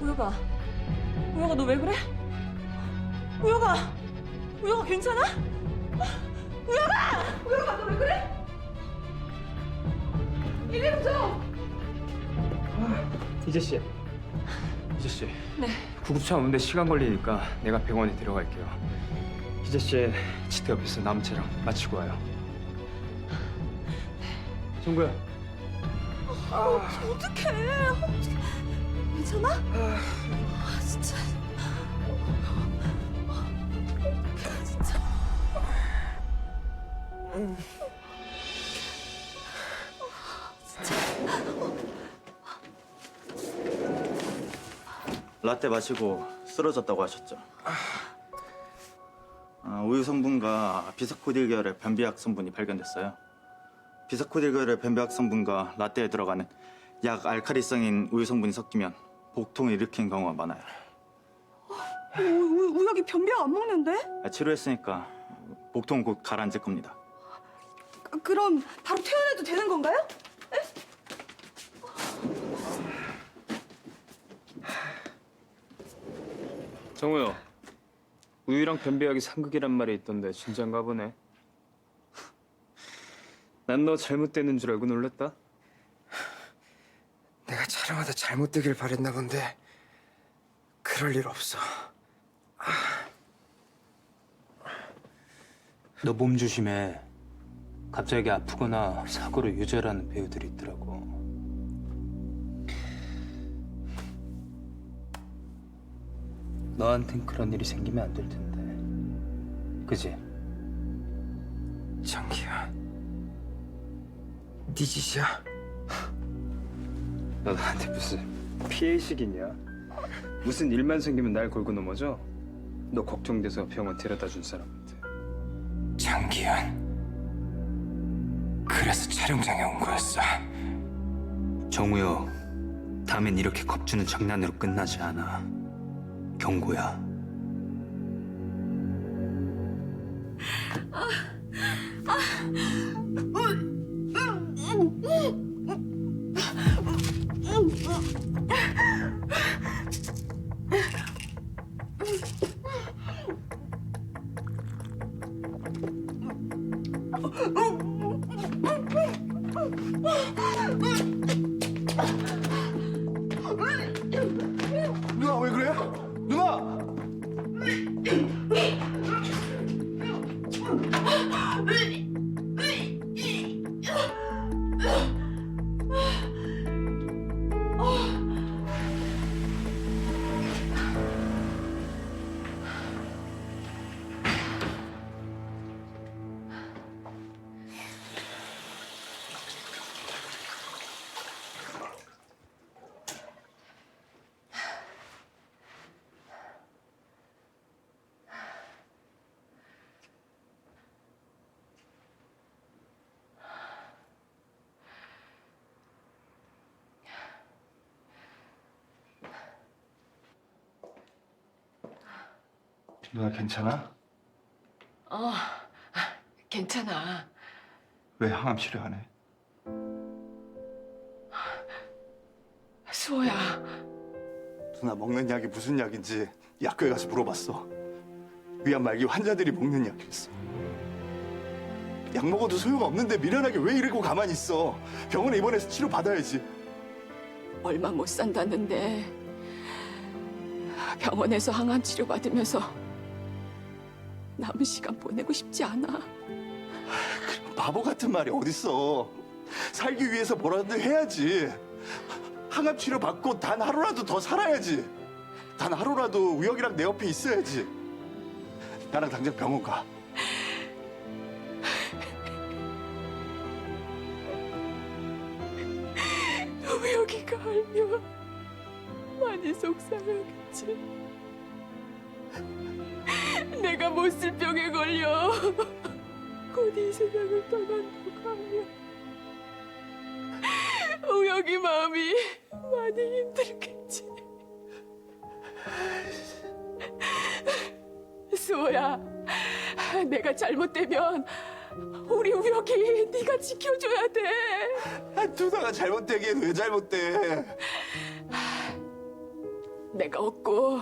우혁아, 우혁아 너 왜 그래? 우혁아, 우혁아 괜찮아? 우혁아, 우혁아 너 왜 그래? 119좀. 이재씨. 네. 구급차 오는데 시간 걸리니까 내가 병원에 데려갈게요. 희재씨 치트 옆에서 남은 촬영 마치고 와요. 정구야. 어떡해. 괜찮아? 진짜. 진짜. 라떼 마시고 쓰러졌다고 하셨죠? 우유 성분과 비사코딜 계열의 변비약 성분이 발견됐어요. 비사코딜 계열의 변비약 성분과 라떼에 들어가는 약 알칼리성인 우유 성분이 섞이면 복통을 일으키는 경우가 많아요. 우혁이 변비약 안 먹는데? 치료했으니까 복통 곧 가라앉을 겁니다. 그럼 바로 퇴원해도 되는 건가요? 정우요. 우유랑 변비약이 상극이란 말이 있던데 진짠가 보네. 난 너 잘못되는 줄 알고 놀랐다. 내가 촬영하다 잘못되길 바랬나 본데 그럴 일 없어. 너 몸 조심해. 갑자기 아프거나 사고로 유절하는 배우들이 있더라고. 너한텐 그런 일이 생기면 안 될 텐데. 그지? 정기현, 네 짓이야? 너 나한테 무슨 피해의식이냐? 무슨 일만 생기면 날 걸고 넘어져? 너 걱정돼서 병원 데려다 준 사람한테. 정기현, 그래서 촬영장에 온 거였어. 정우여, 다음엔 이렇게 겁주는 장난으로 끝나지 않아. 경고야. 누나 왜 그래? 누나! 누나 괜찮아? 괜찮아. 왜 항암 치료 안 해? 수호야. 누나 먹는 약이 무슨 약인지 약국에 가서 물어봤어. 위암 말기 환자들이 먹는 약이었어. 약 먹어도 소용없는데 미련하게 왜 이러고 가만히 있어? 병원에 입원해서 치료 받아야지. 얼마 못 산다는데 병원에서 항암 치료 받으면서 남은 시간 보내고 싶지 않아. 바보 같은 말이 어딨어. 살기 위해서 뭐라도 해야지. 항암 치료 받고 단 하루라도 더 살아야지. 단 하루라도 우혁이랑 내 옆에 있어야지. 나랑 당장 병원 가. 우혁이가 알면 많이 속상하겠지. 내가 못 쓸 병에 걸려 곧 이 세상을 떠난다고 하면 우혁이 마음이 많이 힘들겠지. 수호야, 내가 잘못되면 우리 우혁이 네가 지켜줘야 돼. 누나가 잘못되기엔 왜 잘못돼? 내가 없고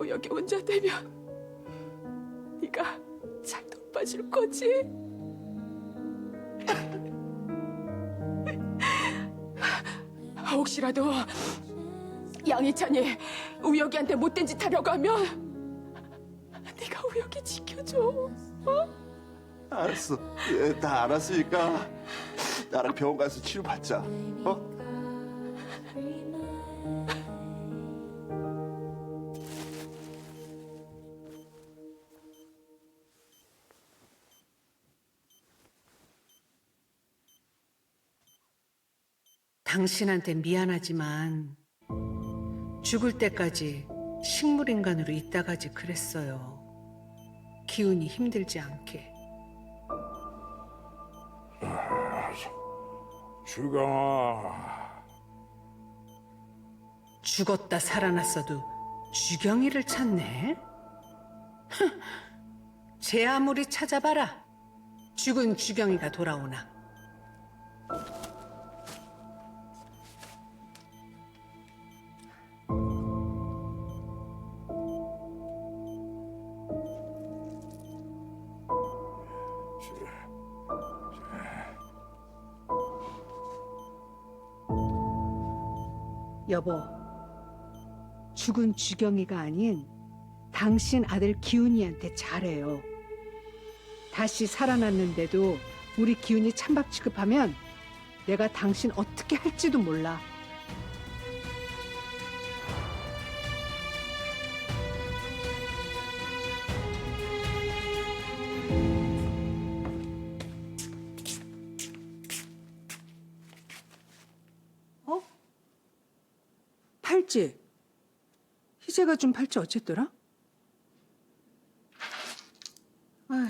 우혁이 혼자 되면 네가 잘 돌봐줄 거지? 혹시라도 양희찬이 우혁이한테 못된 짓 하려고 하면 네가 우혁이 지켜줘. 알았어. 다 알았으니까 나랑 병원 가서 치료받자. 어? 당신한테 미안하지만 죽을 때까지 식물인간으로 있다가지 그랬어요. 기운이 힘들지 않게. 주경아, 죽었다 살아났어도 주경이를 찾네? 제 아무리 찾아봐라. 죽은 주경이가 돌아오나. 여보, 죽은 주경이가 아닌 당신 아들 기훈이한테 잘해요. 다시 살아났는데도 우리 기훈이 찬밥 취급하면 내가 당신 어떻게 할지도 몰라. 어? 팔찌. 희재가 준 팔찌 어쨌더라? 아휴,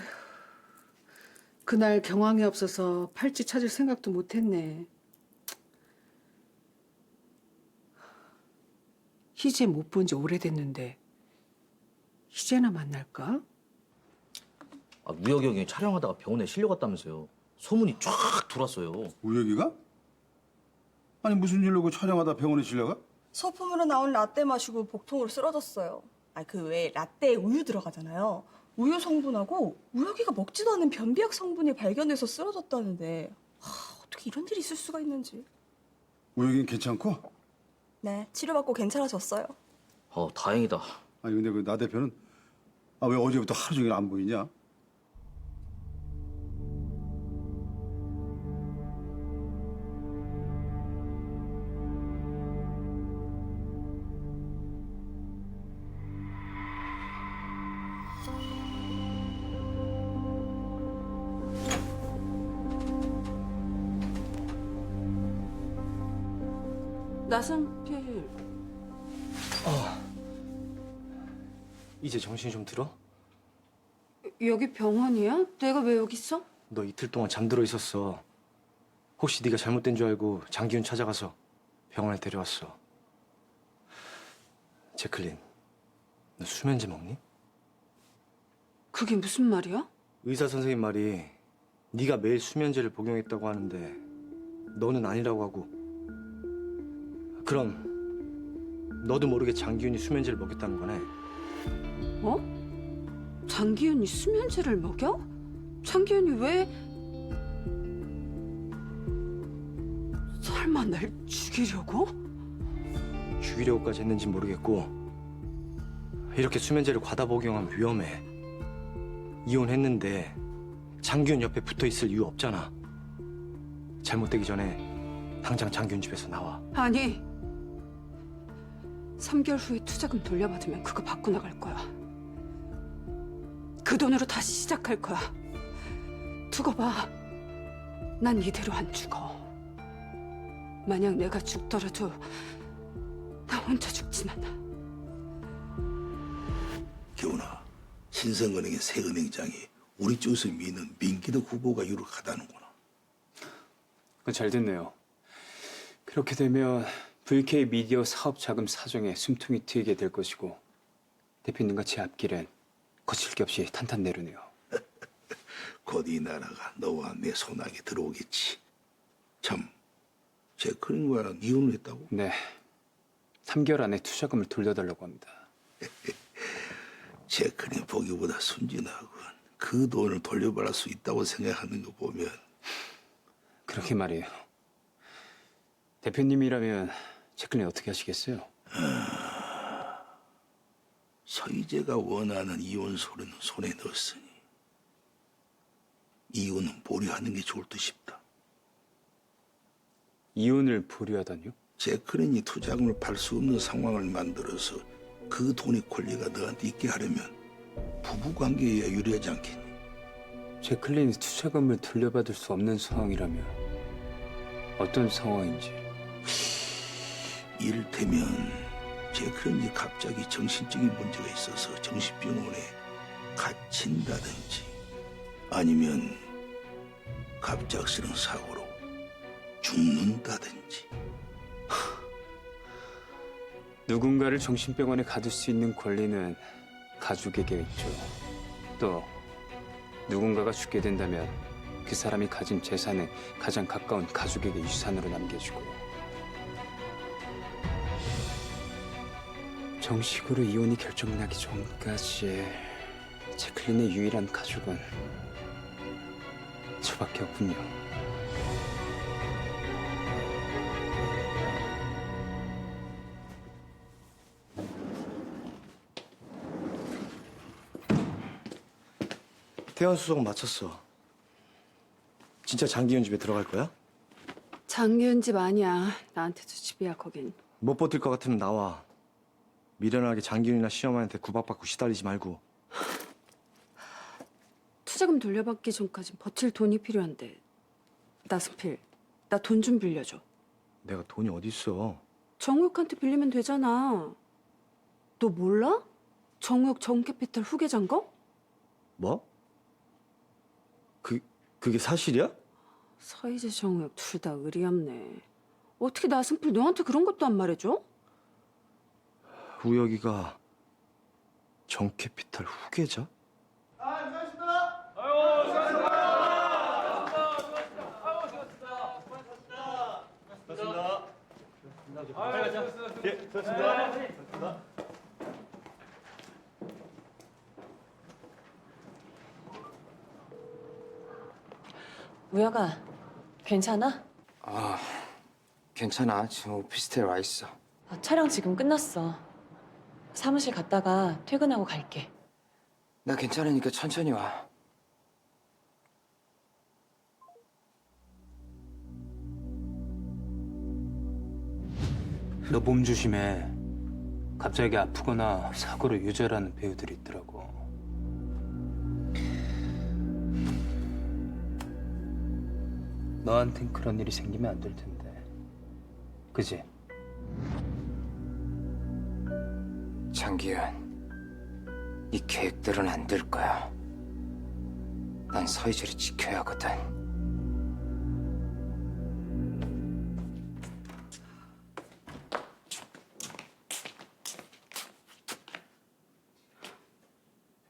그날 경황이 없어서 팔찌 찾을 생각도 못했네. 희재 못 본 지 오래됐는데 희재나 만날까? 아, 우혁이 형이 촬영하다가 병원에 실려갔다면서요. 소문이 쫙 돌았어요. 우혁이가? 아니 무슨 일로 그 촬영하다 병원에 실려가? 소품으로 나온 라떼 마시고 복통으로 쓰러졌어요. 그 외에 라떼에 우유 들어가잖아요. 우유 성분하고 우혁이가 먹지도 않은 변비약 성분이 발견돼서 쓰러졌다는데 어떻게 이런 일이 있을 수가 있는지. 우혁이는 괜찮고? 네, 치료받고 괜찮아졌어요. 다행이다. 아니 근데 그 나 대표는 왜 어제부터 하루 종일 안 보이냐? 나선필. 이제 정신이 좀 들어? 여기 병원이야? 내가 왜 여기 있어? 너 이틀 동안 잠들어 있었어. 혹시 네가 잘못된 줄 알고 장기훈 찾아가서 병원에 데려왔어. 제클린, 너 수면제 먹니? 그게 무슨 말이야? 의사 선생님 말이 네가 매일 수면제를 복용했다고 하는데 너는 아니라고 하고, 그럼 너도 모르게 장기훈이 수면제를 먹였다는 거네. 어? 장기훈이 수면제를 먹여? 장기훈이 왜? 설마 날 죽이려고? 죽이려고까지 했는지 모르겠고, 이렇게 수면제를 과다 복용하면 위험해. 이혼했는데 장기훈 옆에 붙어 있을 이유 없잖아. 잘못되기 전에 당장 장기훈 집에서 나와. 아니, 3개월 후에 투자금 돌려받으면 그거 받고 나갈 거야. 그 돈으로 다시 시작할 거야. 두고 봐. 난 이대로 안 죽어. 만약 내가 죽더라도 나 혼자 죽진 않아. 기훈아, 신성은행의 새 은행장이 우리 쪽에서 미는 민기덕 후보가 유력하다는구나. 그건 잘 됐네요. 그렇게 되면 VK 미디어 사업 자금 사정에 숨통이 트이게 될 것이고, 대표님과 제 앞길엔 거칠 게 없이 탄탄내려네요. 곧 이 나라가 너와 내 손아귀에 들어오겠지. 참, 제클린과는 이혼을 했다고? 네. 3개월 안에 투자금을 돌려달라고 합니다. 제크는 보기보다 순진하군. 그 돈을 돌려받을 수 있다고 생각하는 거 보면 그렇게 말이에요. 대표님이라면 제클린 어떻게 하시겠어요? 서희재가 원하는 이혼 서류는 손에 넣었으니 이혼은 보류하는 게 좋을 듯 싶다. 이혼을 보류하다니요? 제크린이 투자금을 팔 수 없는 상황을 만들어서 그 돈의 권리가 너한테 있게 하려면 부부관계에 유리하지 않겠니? 제클린이 투자금을 돌려받을 수 없는 상황이라면 어떤 상황인지. 이를테면 제크린이 갑자기 정신적인 문제가 있어서 정신병원에 갇힌다든지 아니면 갑작스런 사고로 죽는다든지. 누군가를 정신병원에 가둘 수 있는 권리는 가족에게 있죠. 또 누군가가 죽게 된다면 그 사람이 가진 재산은 가장 가까운 가족에게 유산으로 남겨주고요. 정식으로 이혼이 결정나기 전까지 제클린의 유일한 가족은 저밖에 없군요. 태연 수속 마쳤어. 진짜 장기훈 집에 들어갈 거야? 장기훈 집 아니야. 나한테도 집이야 거긴. 못 버틸 것 같으면 나와. 미련하게 장기훈이나 시어머니한테 구박받고 시달리지 말고. 투자금 돌려받기 전까진 버틸 돈이 필요한데. 나승필, 나 돈 좀 빌려줘. 내가 돈이 어딨어. 정우혁한테 빌리면 되잖아. 너 몰라? 정우혁 정캐피탈 후계자인 거? 뭐? 그게 사실이야? 서희재 정우혁 둘 다 의리 없네. 어떻게 나승필 너한테 그런 것도 안 말해줘? 우혁이가 정캐피탈 후계자? 우혁아, 괜찮아? 괜찮아. 지금 오피스텔 와 있어. 촬영 지금 끝났어. 사무실 갔다가 퇴근하고 갈게. 나 괜찮으니까 천천히 와. 너 몸 조심해. 갑자기 아프거나 사고로 유절하는 배우들이 있더라고. 너한텐 그런 일이 생기면 안 될 텐데. 그지? 장기현, 네 계획대로는 안 될 거야. 난 서희재를 지켜야 하거든.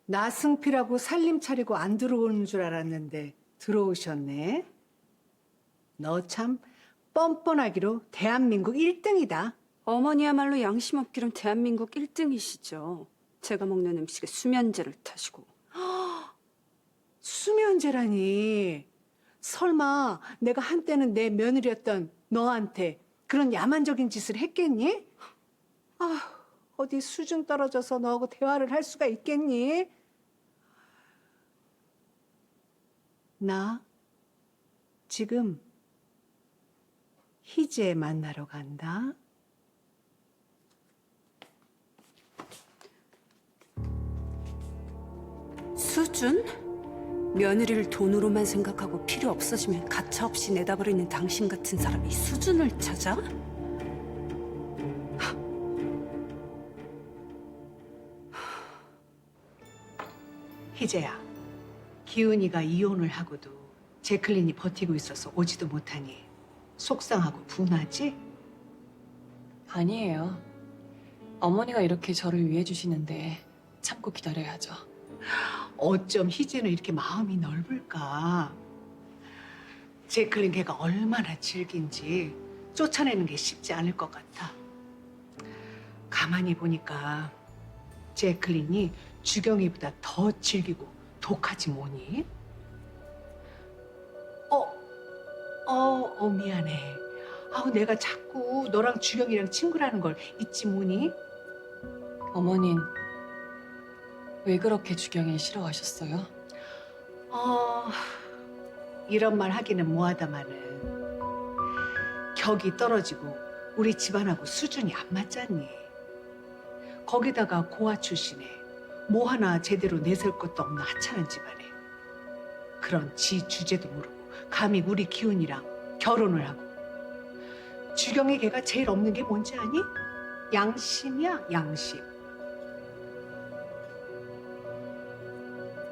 나승필하고 살림 차리고 안 들어오는 줄 알았는데 들어오셨네. 너 참 뻔뻔하기로 대한민국 1등이다. 어머니야말로 양심 없기론 대한민국 1등이시죠. 제가 먹는 음식에 수면제를 타시고. 수면제라니. 설마 내가 한때는 내 며느리였던 너한테 그런 야만적인 짓을 했겠니? 아, 어디 수준 떨어져서 너하고 대화를 할 수가 있겠니? 나 지금 희재 만나러 간다. 수준? 며느리를 돈으로만 생각하고 필요 없어지면 가차없이 내다버리는 당신 같은 사람이 수준을 찾아? 희재야, 기훈이가 이혼을 하고도 제클린이 버티고 있어서 오지도 못하니 속상하고 분하지? 아니에요. 어머니가 이렇게 저를 위해 주시는데 참고 기다려야죠. 어쩜 희재는 이렇게 마음이 넓을까? 제클린 걔가 얼마나 질긴지 쫓아내는 게 쉽지 않을 것 같아. 가만히 보니까 제클린이 주경이보다 더 질기고 독하지 뭐니? 미안해. 아우, 내가 자꾸 너랑 주경이랑 친구라는 걸 잊지 뭐니? 어머닌 왜 그렇게 주경이 싫어하셨어요? 이런 말 하기는 뭐하다마는 격이 떨어지고 우리 집안하고 수준이 안 맞잖니. 거기다가 고아 출신에 뭐 하나 제대로 내세울 것도 없는 하찮은 집안에 그런 지 주제도 모르고 감히 우리 기훈이랑 결혼을 하고. 주경이 걔가 제일 없는 게 뭔지 아니? 양심이야, 양심.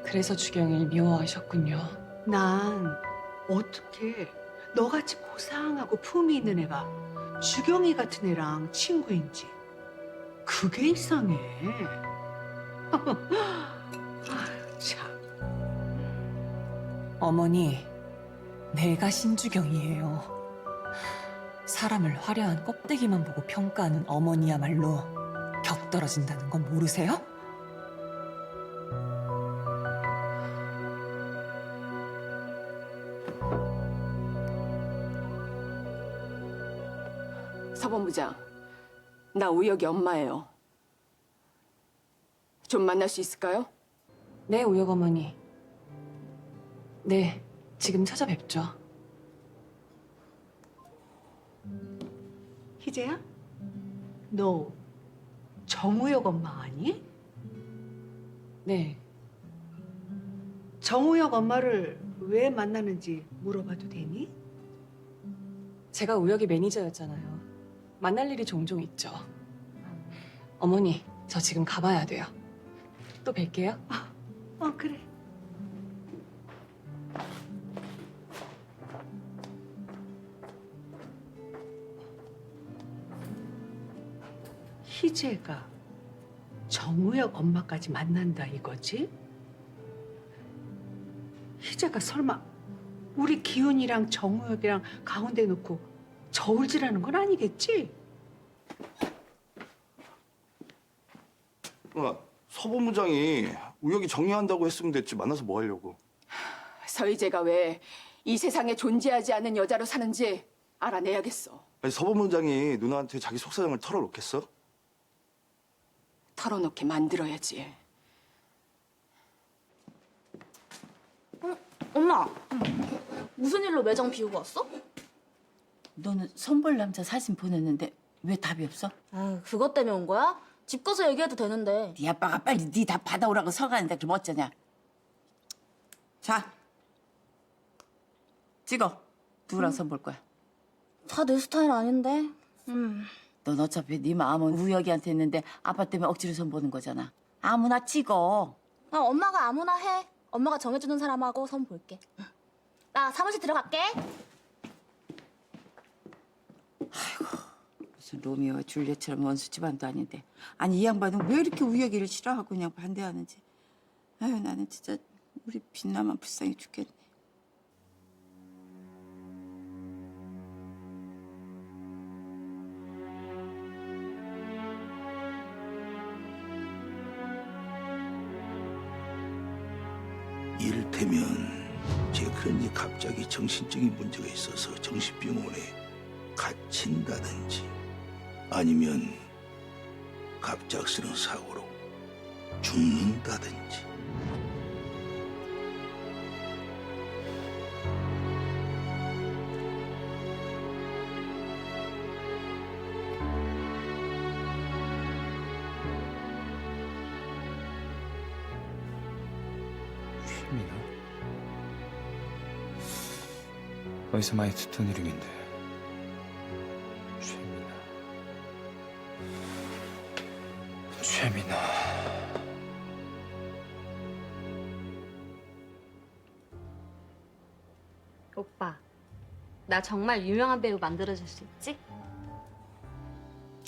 그래서 주경이를 미워하셨군요. 난 어떻게 너같이 고상하고 품이 있는 애가 주경이 같은 애랑 친구인지 그게 이상해. 아유, 참. 어머니, 내가 신주경이에요. 사람을 화려한 껍데기만 보고 평가하는 어머니야말로 격 떨어진다는 건 모르세요? 서본부장, 나 우혁이 엄마예요. 좀 만날 수 있을까요? 네, 우혁 어머니. 네, 지금 찾아뵙죠. 희재야? 너 정우혁 엄마 아니? 네, 정우혁 엄마를 왜 만나는지 물어봐도 되니? 제가 우혁이 매니저였잖아요. 만날 일이 종종 있죠. 어머니, 저 지금 가봐야 돼요. 또 뵐게요. 그래. 희재가 정우혁 엄마까지 만난다 이거지? 희재가 설마 우리 기훈이랑 정우혁이랑 가운데 놓고 저울질하는 건 아니겠지? 서본부장이 우혁이 정리한다고 했으면 됐지 만나서 뭐 하려고. 서희재가 왜 이 세상에 존재하지 않는 여자로 사는지 알아내야겠어. 아니, 서본부장이 누나한테 자기 속사정을 털어놓겠어? 털어놓게 만들어야지. 엄마, 무슨 일로 매장 비우고 왔어? 너는 선볼 남자 사진 보냈는데 왜 답이 없어? 아, 그것 때문에 온 거야? 집 가서 얘기해도 되는데. 네 아빠가 빨리 네 답 받아오라고 서가는데 그럼 어쩌냐? 자, 찍어. 누구랑 선볼 거야? 다 내 스타일 아닌데. 넌 어차피 네 마음은 우혁이한테 있는데 아빠 때문에 억지로 선보는 거잖아. 아무나 찍어. 아, 엄마가 아무나 해. 엄마가 정해주는 사람하고 선 볼게. 나 사무실 들어갈게. 무슨 로미오와 줄리엣처럼 원수 집안도 아닌데. 아니 이 양반은 왜 이렇게 우혁이를 싫어하고 그냥 반대하는지. 아유 나는 진짜 우리 빛나만 불쌍해 죽겠네. 이를테면 제클린이 갑자기 정신적인 문제가 있어서 정신병원에 갇힌다든지 아니면 갑작스러운 사고로 죽는다든지. 최민아? 어디서 많이 듣던 이름인데. 최민아. 오빠, 나 정말 유명한 배우 만들어줄 수 있지?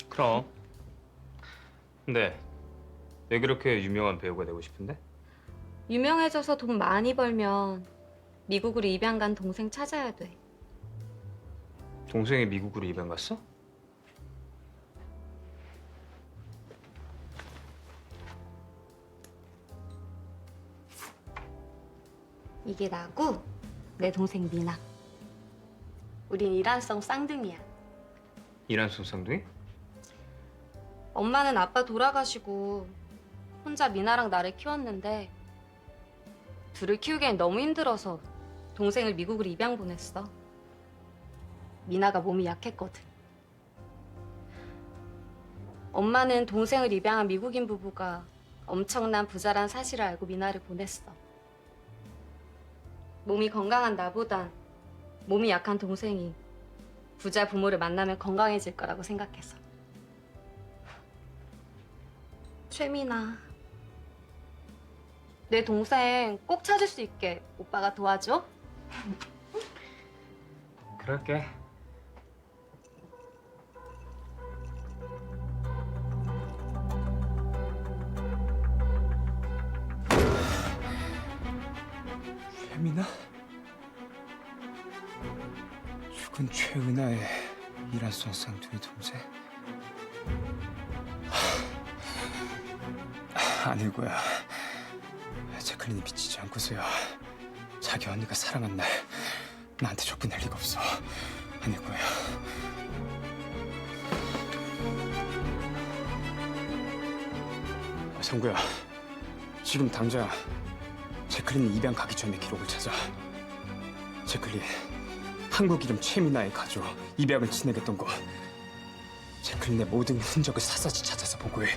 그럼. 근데 왜 그렇게 유명한 배우가 되고 싶은데? 유명해져서 돈 많이 벌면 미국으로 입양 간 동생 찾아야 돼. 동생이 미국으로 입양 갔어? 이게 나고 내 동생 미나. 우린 이란성 쌍둥이야. 이란성 쌍둥이? 엄마는 아빠 돌아가시고 혼자 미나랑 나를 키웠는데 둘을 키우기엔 너무 힘들어서 동생을 미국으로 입양 보냈어. 미나가 몸이 약했거든. 엄마는 동생을 입양한 미국인 부부가 엄청난 부자란 사실을 알고 미나를 보냈어. 몸이 건강한 나보단 몸이 약한 동생이 부자 부모를 만나면 건강해질 거라고 생각해서. 최미나, 내 동생 꼭 찾을 수 있게 오빠가 도와줘. 그럴게. 최민아? 죽은 최은하의 이란성 쌍둥이 동생? 아닐 거야. 제클린이 미치지 않고서야 자기 언니가 사랑한 날 나한테 접근할 리가 없어. 아닐 거야. 성구야, 지금 당장 제클린 입양 가기 전에 기록을 찾아. 제클린 한국 이름 최미나의 가족 입양을 진행했던 거. 제클린의 모든 흔적을 샅샅이 찾아서 보고해.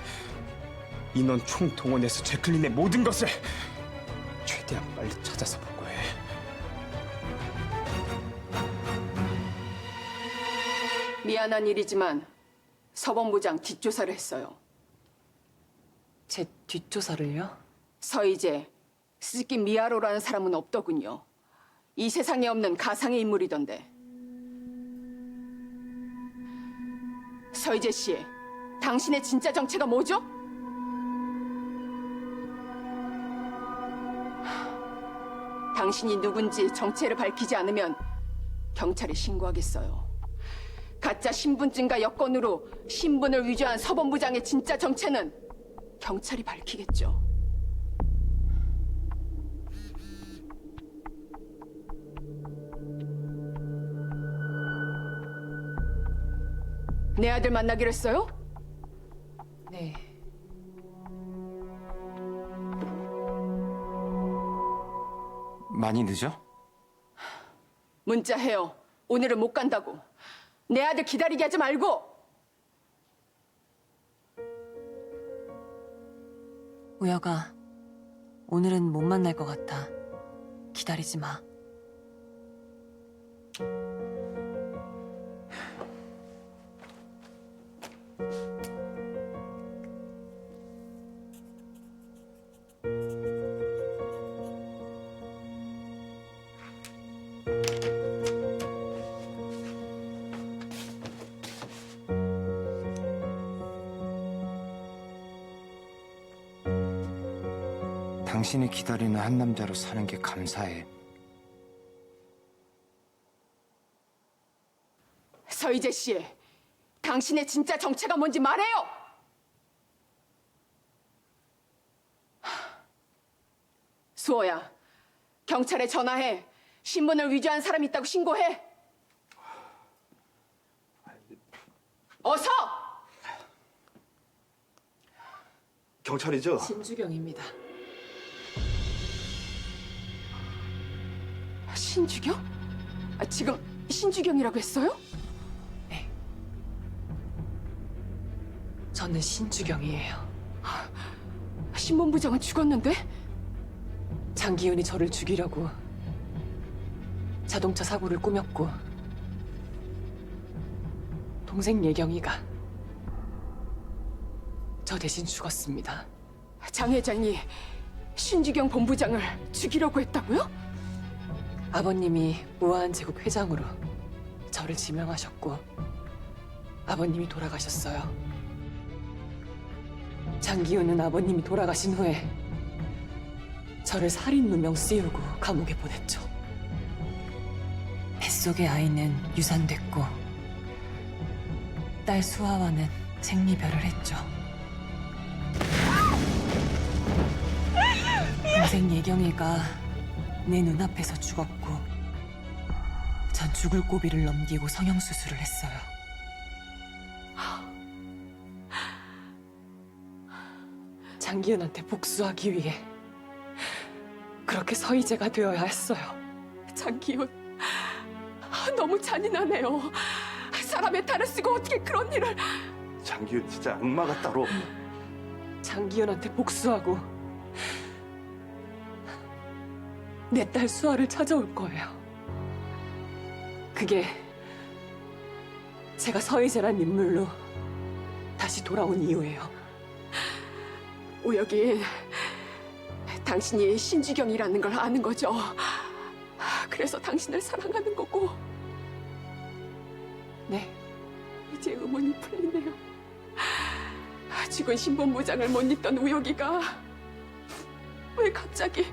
인원 총동원해서 제클린의 모든 것을 최대한 빨리 찾아서 보고해. 미안한 일이지만 서본부장 뒷조사를 했어요. 제 뒷조사를요? 서희재, 스즈키 미야로라는 사람은 없더군요. 이 세상에 없는 가상의 인물이던데. 서희재 씨, 당신의 진짜 정체가 뭐죠? 당신이 누군지 정체를 밝히지 않으면 경찰에 신고하겠어요. 가짜 신분증과 여권으로 신분을 위조한 서본부장의 진짜 정체는 경찰이 밝히겠죠. 내 아들 만나기로 했어요? 네. 많이 늦어? 문자해요. 오늘은 못 간다고. 내 아들 기다리게 하지 말고. 우혁아, 오늘은 못 만날 것 같아. 기다리지 마. 당신이 기다리는 한 남자로 사는 게 감사해. 서희재 씨, 당신의 진짜 정체가 뭔지 말해요. 수호야, 경찰에 전화해. 신분을 위조한 사람이 있다고 신고해. 어서! 경찰이죠? 신주경입니다. 신주경? 지금 신주경이라고 했어요? 네. 저는 신주경이에요. 신본부장은 죽었는데? 장기훈이 저를 죽이려고 자동차 사고를 꾸몄고 동생 예경이가 저 대신 죽었습니다. 장 회장이 신주경 본부장을 죽이려고 했다고요? 아버님이 무한제국 회장으로 저를 지명하셨고 아버님이 돌아가셨어요. 장기훈은 아버님이 돌아가신 후에 저를 살인 누명 씌우고 감옥에 보냈죠. 뱃속의 아이는 유산됐고 딸 수아와는 생리별을 했죠. 동생 예경이가 내 눈앞에서 죽었고 전 죽을 고비를 넘기고 성형수술을 했어요. 장기은한테 복수하기 위해 그렇게 서희재가 되어야 했어요. 장기훈, 너무 잔인하네요. 사람의 탈을 쓰고 어떻게 그런 일을... 장기훈 진짜 악마가 따로 없네. 장기은한테 복수하고 내 딸 수아를 찾아올 거예요. 그게 제가 서희재란 인물로 다시 돌아온 이유예요. 우혁이 당신이 신주경이라는 걸 아는 거죠. 그래서 당신을 사랑하는 거고. 네. 이제 의문이 풀리네요. 죽은 신본부장을 못 잊던 우혁이가 왜 갑자기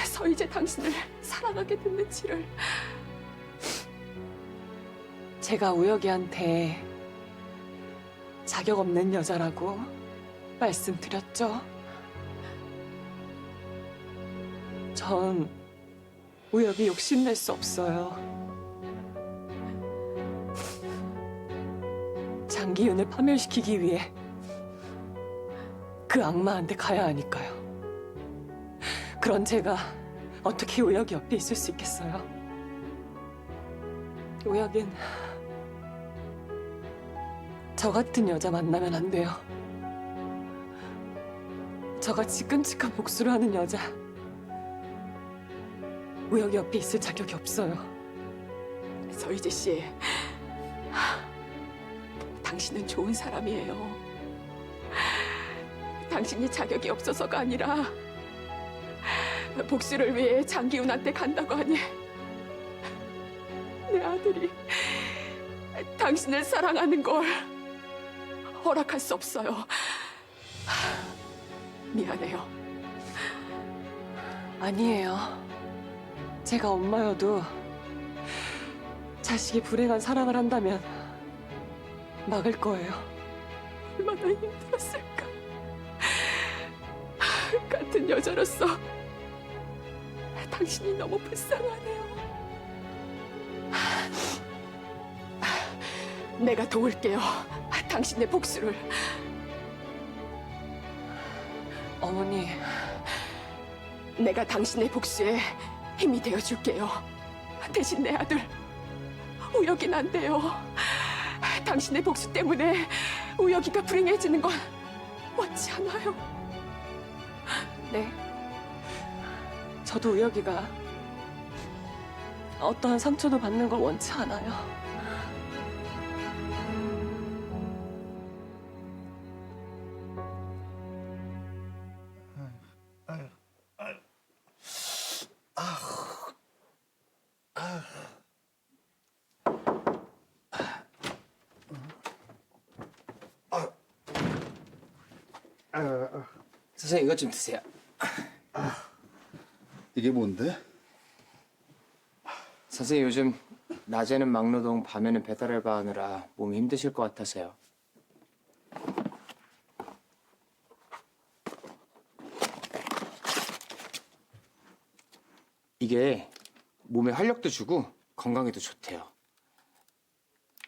서희재 당신을 사랑하게 됐는지를. 제가 우혁이한테 자격 없는 여자라고 말씀드렸죠? 전 우혁이 욕심낼 수 없어요. 장기윤을 파멸시키기 위해 그 악마한테 가야 하니까요. 그런 제가 어떻게 우혁이 옆에 있을 수 있겠어요? 우혁은 저 같은 여자 만나면 안 돼요. 저같이 끔찍한 복수를 하는 여자 우혁이 옆에 있을 자격이 없어요. 서희재 씨, 당신은 좋은 사람이에요. 당신이 자격이 없어서가 아니라 복수를 위해 장기훈한테 간다고 하니 내 아들이 당신을 사랑하는 걸 허락할 수 없어요. 미안해요. 아니에요. 제가 엄마여도 자식이 불행한 사랑을 한다면 막을 거예요. 얼마나 힘들었을까. 같은 여자로서 당신이 너무 불쌍하네요. 내가 도울게요. 당신의 복수를. 어머니, 내가 당신의 복수에 힘이 되어줄게요. 대신 내 아들 우혁이는 안 돼요. 당신의 복수 때문에 우혁이가 불행해지는 건 원치 않아요. 네. 저도 우혁이가 어떠한 상처도 받는 걸 원치 않아요. 선생님 이것 좀 드세요. 이게 뭔데? 선생님 요즘 낮에는 막노동, 밤에는 배달 알바하느라 몸이 힘드실 것 같아서요. 이게 몸에 활력도 주고 건강에도 좋대요.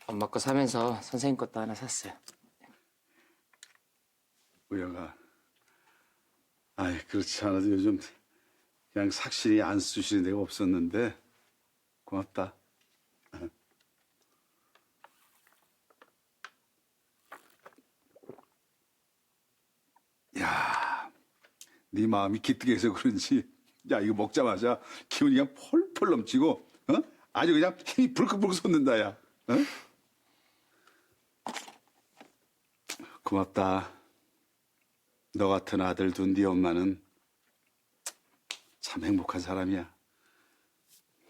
엄마 거 사면서 선생님 것도 하나 샀어요. 우영아, 아이 그렇지 않아도 요즘 그냥 삭신이 안 쑤시는 데가 없었는데 고맙다. 야, 네 마음이 기특해서 그런지 야 이거 먹자마자 기운이 그냥 펄펄 넘치고 어? 아주 그냥 힘이 불끈불끈 솟는다 야. 어? 고맙다. 너 같은 아들 둔 네 엄마는 참 행복한 사람이야.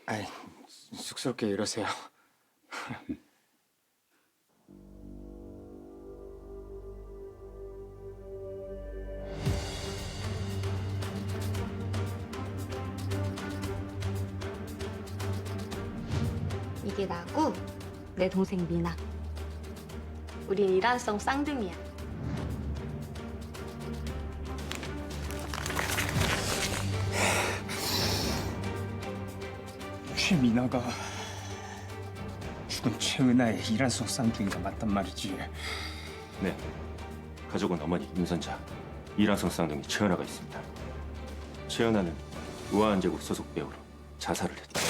아이, 쑥스럽게 이러세요. 이게 나고 내 동생 미나. 우린 일란성 쌍둥이야. 최미나가 죽은 최은하의 이란석 쌍둥이가 맞단 말이지. 네. 가족은 어머니 임선자, 이란성 쌍둥이 최은하가 있습니다. 최은하는 우아한제국 소속 배우로 자살을 했다.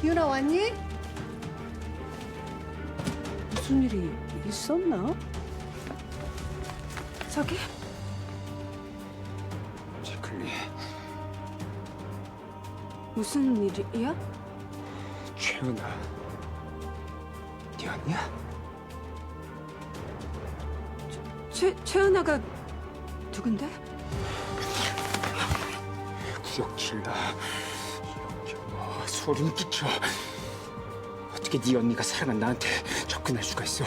기훈아 왔니? 무슨 일이 있었나? 저기 제클리, 무슨 일이야? 최은하, 네 언니야? 최은하가 누군데? 구역질나. 이렇게 소름 끼쳐. 어떻게 네 언니가 사랑한 나한테 접근할 수가 있어?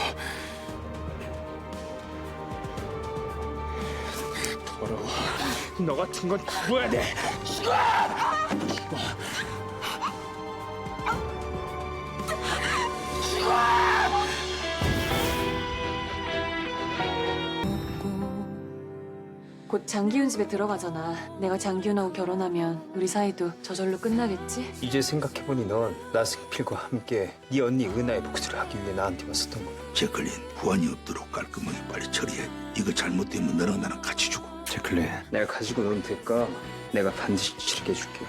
더러워. 너 같은 건 죽어야 돼. 죽어! 죽어! 곧 장기훈 집에 들어가잖아. 내가 장기훈하고 결혼하면 우리 사이도 저절로 끝나겠지? 이제 생각해보니 넌 나승필과 함께 네 언니 은하의 복수를 하기 위해 나한테 왔었던 거야. 제클린, 후환이 없도록 깔끔하게 빨리 처리해. 이거 잘못되면 너랑 나랑 같이 죽어. 제클린, 내가 가지고 노는 대가 내가 반드시 치르게 해줄게.